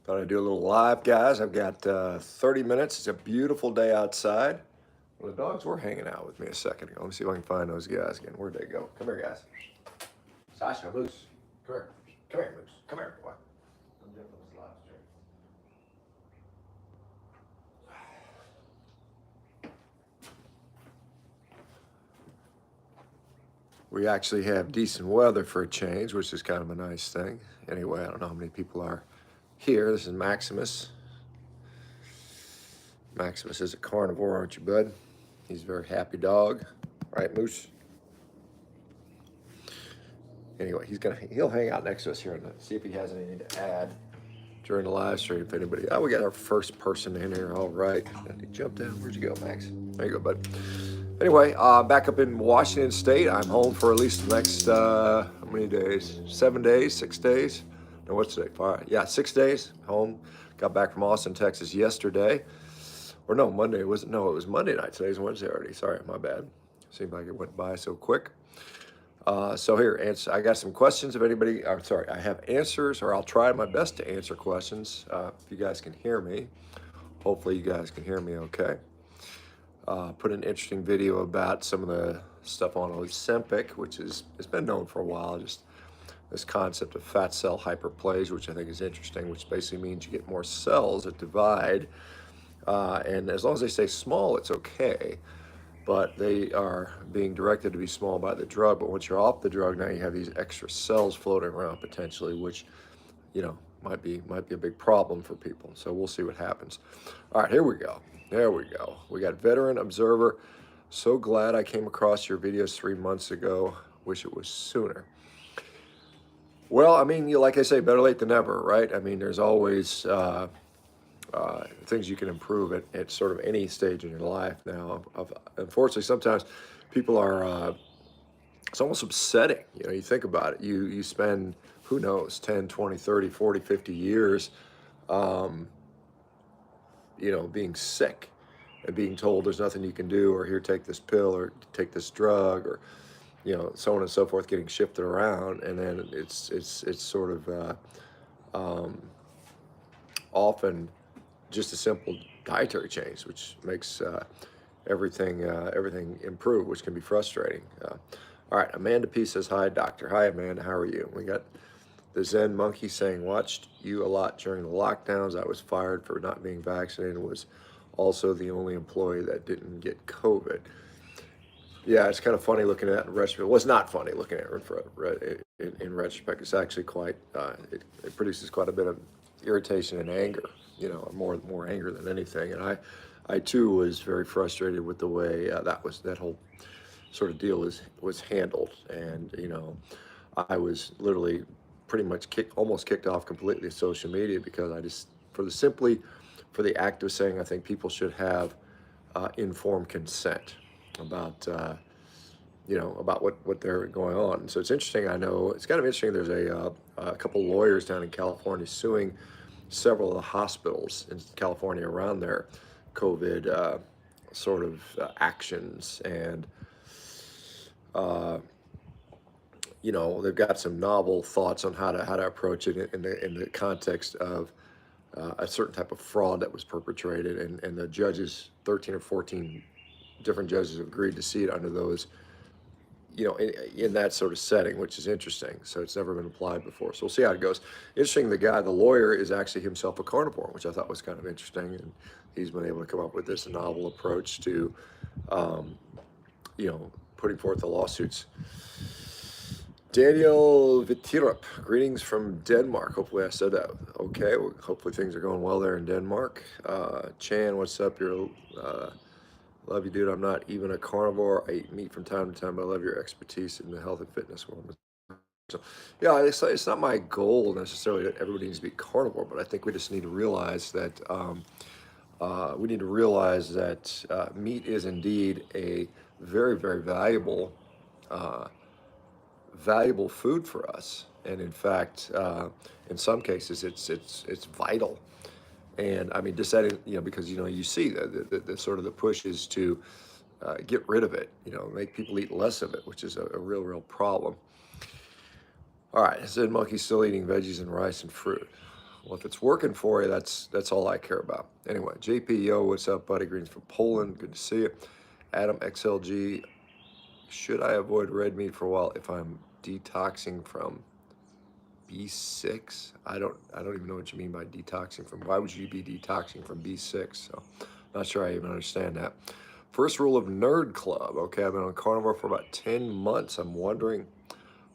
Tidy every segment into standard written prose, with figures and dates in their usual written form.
Thought I'd do a little live, guys. I've got 30 minutes. It's a beautiful day outside. Well, the dogs were hanging out with me a second ago. Let me see if I can find those guys again. Where'd they go? Come here, guys. Sasha, Moose. Come here. Come here, Moose. Come here, boy. Come get those live stream. We actually have decent weather for a change, which is kind of a nice thing. Anyway, I don't know how many people are here. This is Maximus. Maximus is a carnivore, aren't you, bud? He's a very happy dog. Right, Moose? Anyway, he'll hang out next to us here and see if he has anything to add during the live stream. If anybody, we got our first person in here. All right, he jumped down. Where'd you go, Max? There you go, bud. Anyway, back up in Washington State. I'm home for at least the next how many days? 7 days, 6 days? No, what's today? 5? Yeah, 6 days. Home. Got back from Austin, Texas yesterday. Or no, Monday. It was Monday night. Today's Wednesday already. Sorry, my bad. Seemed like it went by so quick. So here, I got some questions. If anybody, I have answers, or I'll try my best to answer questions. If you guys can hear me, hopefully you guys can hear me okay. Put an interesting video about some of the stuff on Ozempic, which it's been known for a while, just this concept of fat cell hyperplasia, which I think is interesting, which basically means you get more cells that divide. And as long as they stay small, it's okay. But they are being directed to be small by the drug. But once you're off the drug, now you have these extra cells floating around potentially, which, might be a big problem for people. So we'll see what happens. All right, here we go. There we go. We got Veteran Observer. So glad I came across your videos 3 months ago. Wish it was sooner. Well, I mean, like I say, better late than never, right? I mean, there's always things you can improve at sort of any stage in your life now. Unfortunately, sometimes people are, it's almost upsetting. You think about it. You spend, who knows, 10, 20, 30, 40, 50 years, being sick and being told there's nothing you can do, or here, take this pill, or take this drug, or, so on and so forth, getting shifted around. And then it's sort of often just a simple dietary change, which makes everything improve, which can be frustrating. All right, Amanda P says, hi, doctor. Hi, Amanda, how are you? We got the Zen Monkey saying, watched you a lot during the lockdowns. I was fired for not being vaccinated, was also the only employee that didn't get COVID. Yeah, it's kind of funny looking at it in retrospect. Well, it's not funny looking at it in retrospect. It's actually quite, it produces quite a bit of irritation and anger, more anger than anything. And I too was very frustrated with the way that whole sort of deal was handled. And, I was literally pretty much almost kicked off completely social media, because I just, for the act of saying, I think people should have informed consent about, about what they're going on. And so it's interesting. I know it's kind of interesting. There's a couple lawyers down in California suing several of the hospitals in California around their COVID actions. And, they've got some novel thoughts on how to approach it in the context of a certain type of fraud that was perpetrated. And the judges, 13 or 14 different judges, have agreed to see it under those, in that sort of setting, which is interesting. So it's never been applied before. So we'll see how it goes. Interesting, the lawyer is actually himself a carnivore, which I thought was kind of interesting. And he's been able to come up with this novel approach to, putting forth the lawsuits. Daniel Vitirup, greetings from Denmark. Hopefully I said that okay. Well, hopefully things are going well there in Denmark. Chan, what's up? Love you, dude. I'm not even a carnivore. I eat meat from time to time, but I love your expertise in the health and fitness world. So, yeah, it's not my goal necessarily that everybody needs to be carnivore, but I think we just need to realize that meat is indeed a very, very valuable food for us. And in fact, in some cases, it's vital. And I mean, just that, because, you see the sort of the push is to get rid of it, make people eat less of it, which is a real problem. All right, Zen Monkey's still eating veggies and rice and fruit. Well, if it's working for you, that's all I care about. Anyway, JPO, what's up, buddy? Greens from Poland. Good to see you. Adam XLG, should I avoid red meat for a while if I'm detoxing from B6? I don't even know what you mean by detoxing from. Why would you be detoxing from B6? So, not sure I even understand that. First rule of Nerd Club. Okay, I've been on carnivore for about 10 months. I'm wondering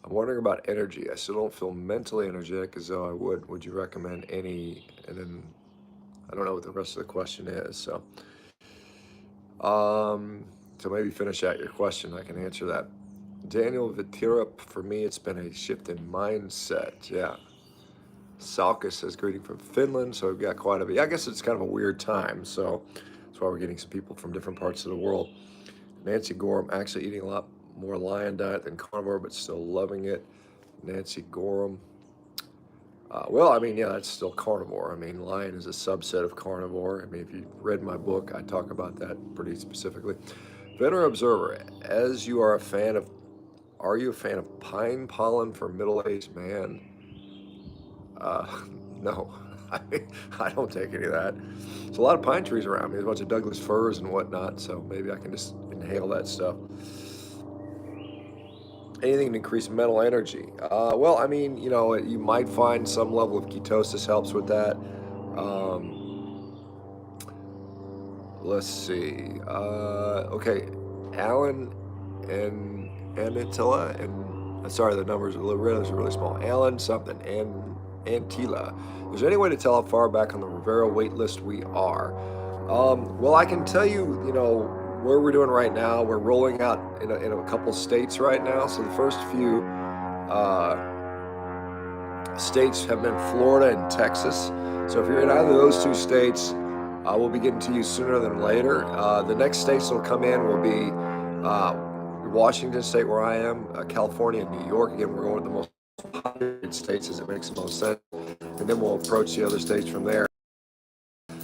about energy. I still don't feel mentally energetic as though I would. Would you recommend any? And then I don't know what the rest of the question is. So maybe finish out your question. I can answer that. Daniel Vitira, for me, it's been a shift in mindset. Yeah. Salkus says greeting from Finland. So we've got quite a bit. I guess it's kind of a weird time. So that's why we're getting some people from different parts of the world. Nancy Gorham, actually eating a lot more lion diet than carnivore, but still loving it. Nancy Gorham. Well, I mean, yeah, that's still carnivore. I mean, lion is a subset of carnivore. I mean, if you read my book, I talk about that pretty specifically. Veteran Observer, are you a fan of pine pollen for middle-aged man? No, I don't take any of that. There's a lot of pine trees around me. There's a bunch of Douglas firs and whatnot, so maybe I can just inhale that stuff. Anything to increase mental energy. Well, I mean, you might find some level of ketosis helps with that. Let's see. Okay, Alan and Anatilla and sorry, the numbers are really small. Alan something and Antila. Is there any way to tell how far back on the Revero wait list we are? Well, I can tell you, where we're doing right now. We're rolling out in a couple states right now. So the first few states have been Florida and Texas. So if you're in either of those two states, we'll be getting to you sooner than later. The next states that'll come in will be Washington State, where I am, California, and New York. Again, we're going with the most populated states as it makes the most sense. And then we'll approach the other states from there.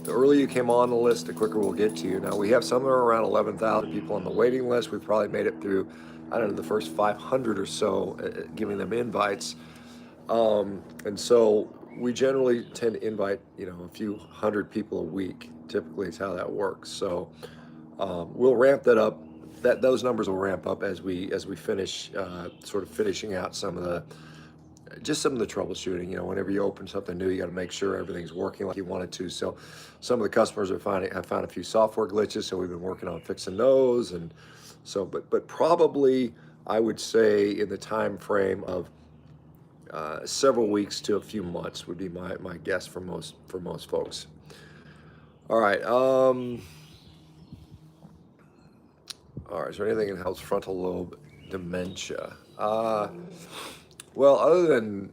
The earlier you came on the list, the quicker we'll get to you. Now, we have somewhere around 11,000 people on the waiting list. We've probably made it through, I don't know, the first 500 or so, giving them invites. And so we generally tend to invite, a few hundred people a week. Typically, is how that works. So we'll ramp that up. Those numbers will ramp up as we finish, sort of finishing out some of the troubleshooting. Whenever you open something new, you got to make sure everything's working like you want it to. So some of the customers have found a few software glitches, so we've been working on fixing those. And so, but probably I would say in the time frame of several weeks to a few months would be my guess for most folks. All right. All right. Is there anything that helps frontal lobe dementia? Well, other than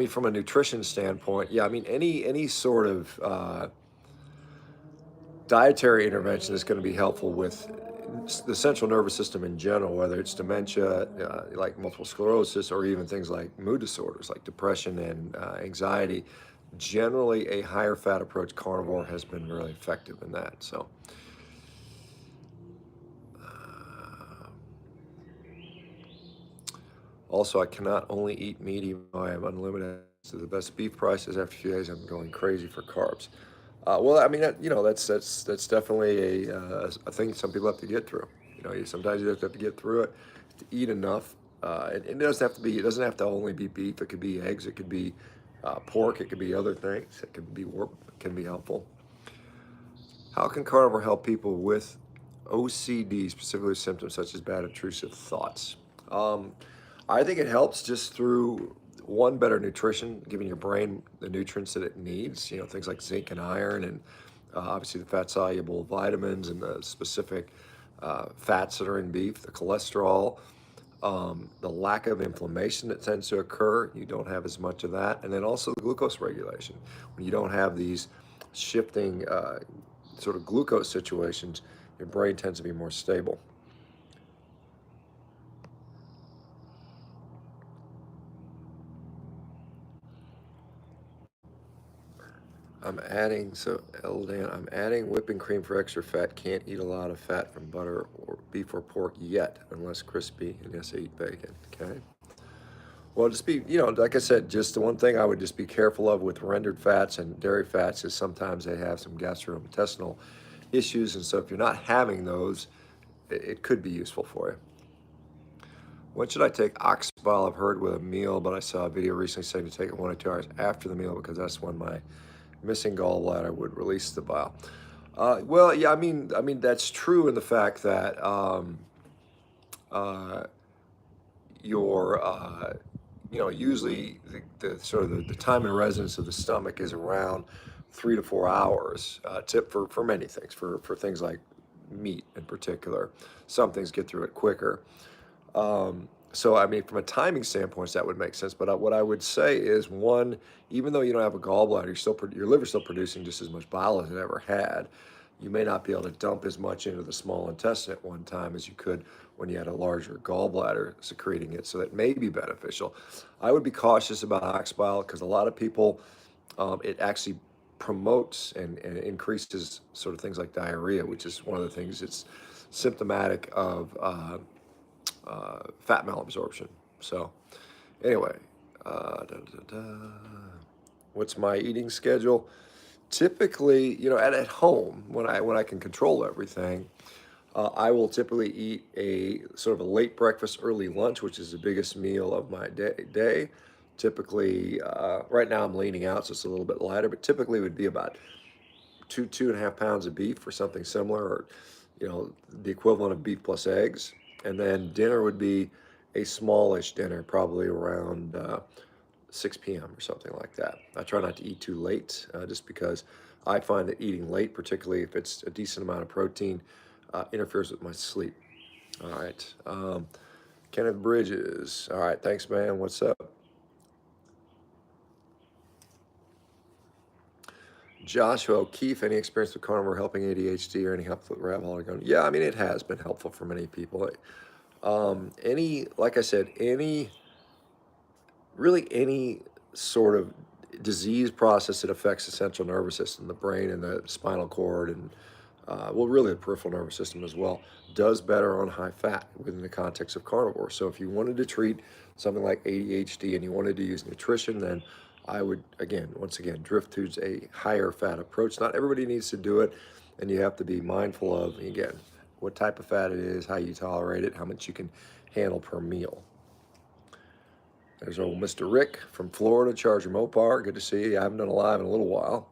from a nutrition standpoint, yeah, any sort of dietary intervention is going to be helpful with the central nervous system in general, whether it's dementia, like multiple sclerosis, or even things like mood disorders like depression and anxiety. Generally, a higher fat approach, carnivore, has been really effective in that. So. Also, I cannot only eat meat even though I have unlimited access to the best beef prices. After a few days, I'm going crazy for carbs. Well, that's definitely a thing some people have to get through. Sometimes you have to get through it to eat enough. And it doesn't have to only be beef. It could be eggs. It could be pork. It could be other things. It can be helpful. How can carnivore help people with OCD, specifically symptoms such as bad intrusive thoughts? I think it helps just through better nutrition, giving your brain the nutrients that it needs. Things like zinc and iron, and obviously the fat-soluble vitamins and the specific fats that are in beef, the cholesterol, the lack of inflammation that tends to occur. You don't have as much of that, and then also the glucose regulation. When you don't have these shifting sort of glucose situations, your brain tends to be more stable. I'm adding whipping cream for extra fat. Can't eat a lot of fat from butter or beef or pork yet, unless crispy. And yes, I eat bacon. Okay. Well, just be, like I said, just the one thing I would just be careful of with rendered fats and dairy fats is sometimes they have some gastrointestinal issues. And so if you're not having those, it could be useful for you. When should I take ox bile? I've heard with a meal, but I saw a video recently saying to take it 1 or 2 hours after the meal because that's when my missing gallbladder would release the bile. Well, yeah, I mean that's true in the fact that uh, your usually the sort of the time and residence of the stomach is around 3 to 4 hours. Tip for many things, for things like meat in particular. Some things get through it quicker. So I mean, from a timing standpoint, that would make sense. But what I would say is, one, even though you don't have a gallbladder, your liver's still producing just as much bile as it ever had. You may not be able to dump as much into the small intestine at one time as you could when you had a larger gallbladder secreting it. So that may be beneficial. I would be cautious about ox bile because a lot of people, it actually promotes and increases sort of things like diarrhea, which is one of the things that's symptomatic of fat malabsorption. So anyway, what's my eating schedule? Typically, at home when I can control everything, I will typically eat a sort of a late breakfast, early lunch, which is the biggest meal of my day. Typically, right now I'm leaning out, so it's a little bit lighter, but typically it would be about 2.5 pounds of beef or something similar, or the equivalent of beef plus eggs. And then dinner would be a smallish dinner, probably around 6 p.m. or something like that. I try not to eat too late, just because I find that eating late, particularly if it's a decent amount of protein, interferes with my sleep. All right. Kenneth Bridges. All right. Thanks, man. What's up? Joshua O'Keefe, any experience with carnivore helping ADHD or any help with rabbit hole going? Yeah, I mean, it has been helpful for many people. Like I said, really any sort of disease process that affects the central nervous system, the brain and the spinal cord, and well, really the peripheral nervous system as well, does better on high fat within the context of carnivore. So if you wanted to treat something like ADHD and you wanted to use nutrition, then I would, once again, drift towards a higher fat approach. Not everybody needs to do it, and you have to be mindful of, again, what type of fat it is, how you tolerate it, how much you can handle per meal. There's old Mr. Rick from Florida, Charger Mopar. Good to see you. I haven't done a live in a little while.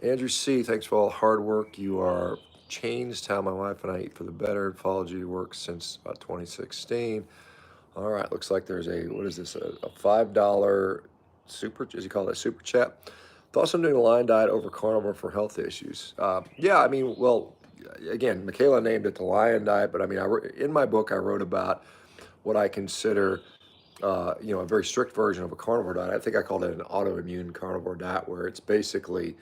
Andrew C., thanks for all the hard work. You are changed how my wife and I eat for the better. Followed you work since about 2016. All right, looks like there's what is this, a $5 super, as you call that, super chat. Thoughts on doing a line diet over carnivore for health issues? Yeah, I mean, well, again, Michaela named it the lion diet, but I mean, in my book, I wrote about what I consider a very strict version of a carnivore diet. I think I called it an autoimmune carnivore diet, where it's basically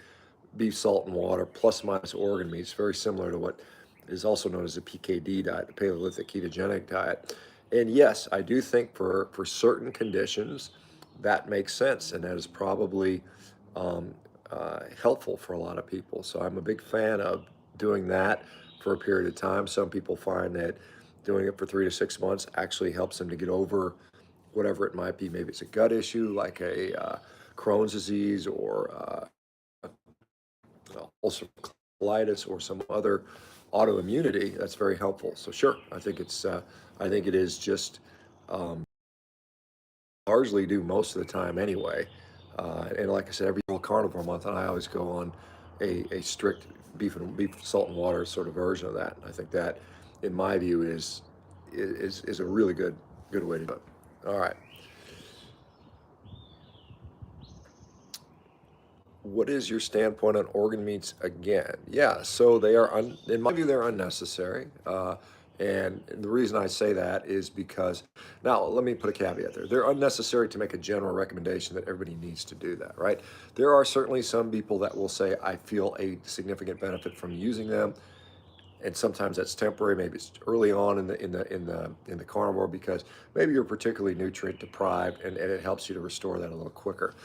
beef, salt, and water plus minus organ meats, very similar to what is also known as the PKD diet, the Paleolithic ketogenic diet. And yes, I do think for certain conditions that makes sense, and that is probably helpful for a lot of people. So I'm a big fan of doing that for a period of time. Some people find that doing it for 3 to 6 months actually helps them to get over whatever it might be. Maybe it's a gut issue like a Crohn's disease or ulcerative colitis or some other autoimmunity. That's very helpful. So sure, I think it is just largely do most of the time anyway. And like I said, every carnivore month, and I always go on a strict beef, salt, and water sort of version of that. I think that, in my view, is a really good way to do it. All right. What is your standpoint on organ meats again? Yeah, so they are, in my view, they're unnecessary. And the reason I say that is because, now let me put a caveat there. They're unnecessary to make a general recommendation that everybody needs to do that, right? There are certainly some people that will say, I feel a significant benefit from using them. And sometimes that's temporary. Maybe it's early on in the carnivore because maybe you're particularly nutrient deprived, and it helps you to restore that a little quicker.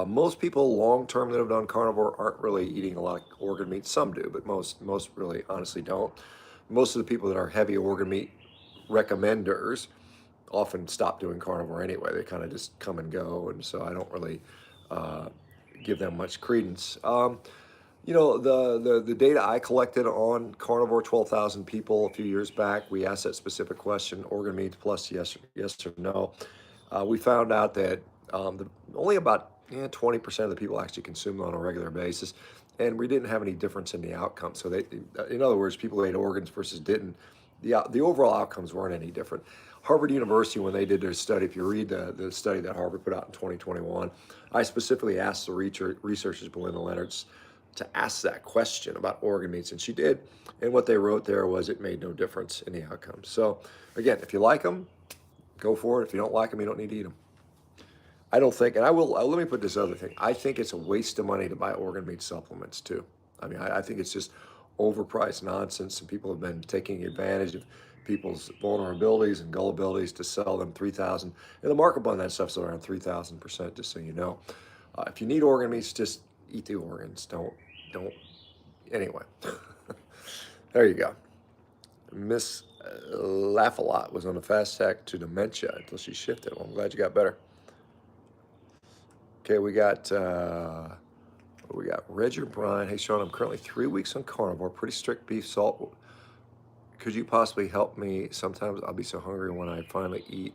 Most people long term that have done carnivore aren't really eating a lot of organ meat. Some do, but most really honestly don't. Most of the people that are heavy organ meat recommenders often stop doing carnivore anyway. They kind of just come and go, and so I don't really give them much credence. You know, the data I collected on carnivore, 12,000 people a few years back, we asked that specific question, organ meats plus yes or no. We found out that only about 20% of the people actually consume them on a regular basis, and we didn't have any difference in the outcome. So they, in other words, people who ate organs versus didn't, the overall outcomes weren't any different. Harvard University, when they did their study, if you read the study that Harvard put out in 2021, I specifically asked the researchers, Belinda Leonards, to ask that question about organ meats, and she did. And what they wrote there was it made no difference in the outcomes. So again, if you like them, go for it. If you don't like them, you don't need to eat them. I don't think, and I will, let me put this other thing. I think it's a waste of money to buy organ meat supplements too. I mean, I think it's just overpriced nonsense, and people have been taking advantage of people's vulnerabilities and gullibilities to sell them 3,000. And the markup on that stuff's around 3,000%, just so you know. If you need organ meats, just eat the organs. Don't. Anyway, there you go. Miss Laugh-A-Lot was on the fast track to dementia until she shifted. Well, I'm glad you got better. Okay, we got Roger Bryan. Hey, Shawn, I'm currently 3 weeks on carnivore, pretty strict beef salt. Could you possibly help me? Sometimes I'll be so hungry when I finally eat.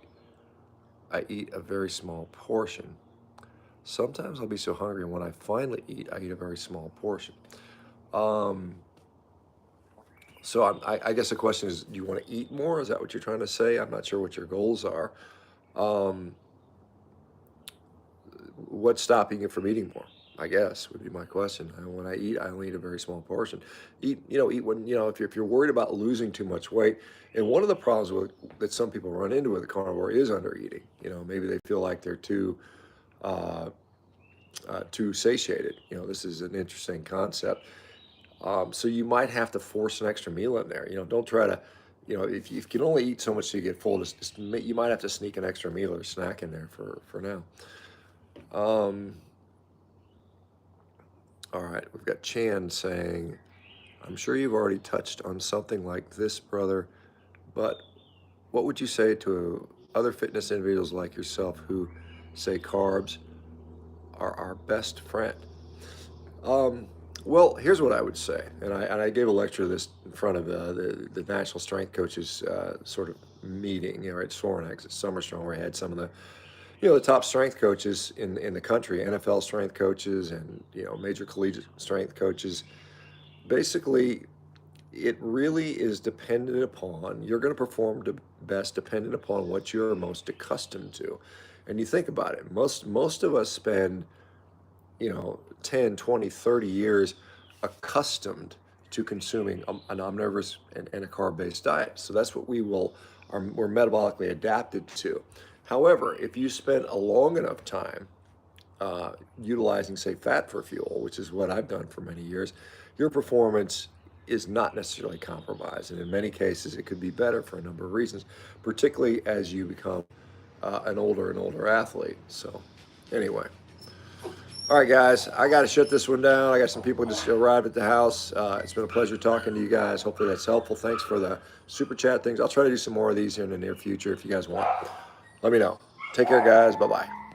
I eat a very small portion. Sometimes I'll be so hungry when I finally eat, I eat a very small portion. So I guess the question is, do you want to eat more? Is that what you're trying to say? I'm not sure what your goals are. What's stopping you from eating more? I guess would be my question. When I eat, I only eat a very small portion. Eat when, if you're worried about losing too much weight. And one of the problems that some people run into with the carnivore is under eating. Maybe they feel like they're too satiated. This is an interesting concept. So you might have to force an extra meal in there. Don't try to, if you can only eat so much so you get full, you might have to sneak an extra meal or snack in there for now. All right, we've got Chan saying, I'm sure you've already touched on something like this, brother, but what would you say to other fitness individuals like yourself who say carbs are our best friend? Well, here's what I would say, and I gave a lecture of this in front of the National Strength Coaches sort of meeting, at Sorenex at Summer Strong, where I had some of the the top strength coaches in the country, NFL strength coaches and, major collegiate strength coaches. Basically, it really is dependent upon, you're going to perform the best dependent upon what you're most accustomed to. And you think about it, most of us spend, 10, 20, 30 years accustomed to consuming an omnivorous and a carb-based diet. So that's what we're metabolically adapted to. However, if you spend a long enough time utilizing, say, fat for fuel, which is what I've done for many years, your performance is not necessarily compromised. And in many cases, it could be better for a number of reasons, particularly as you become an older athlete. So anyway. All right, guys, I got to shut this one down. I got some people just arrived at the house. It's been a pleasure talking to you guys. Hopefully that's helpful. Thanks for the super chat things. I'll try to do some more of these here in the near future if you guys want. Let me know. Take care, guys. Bye-bye.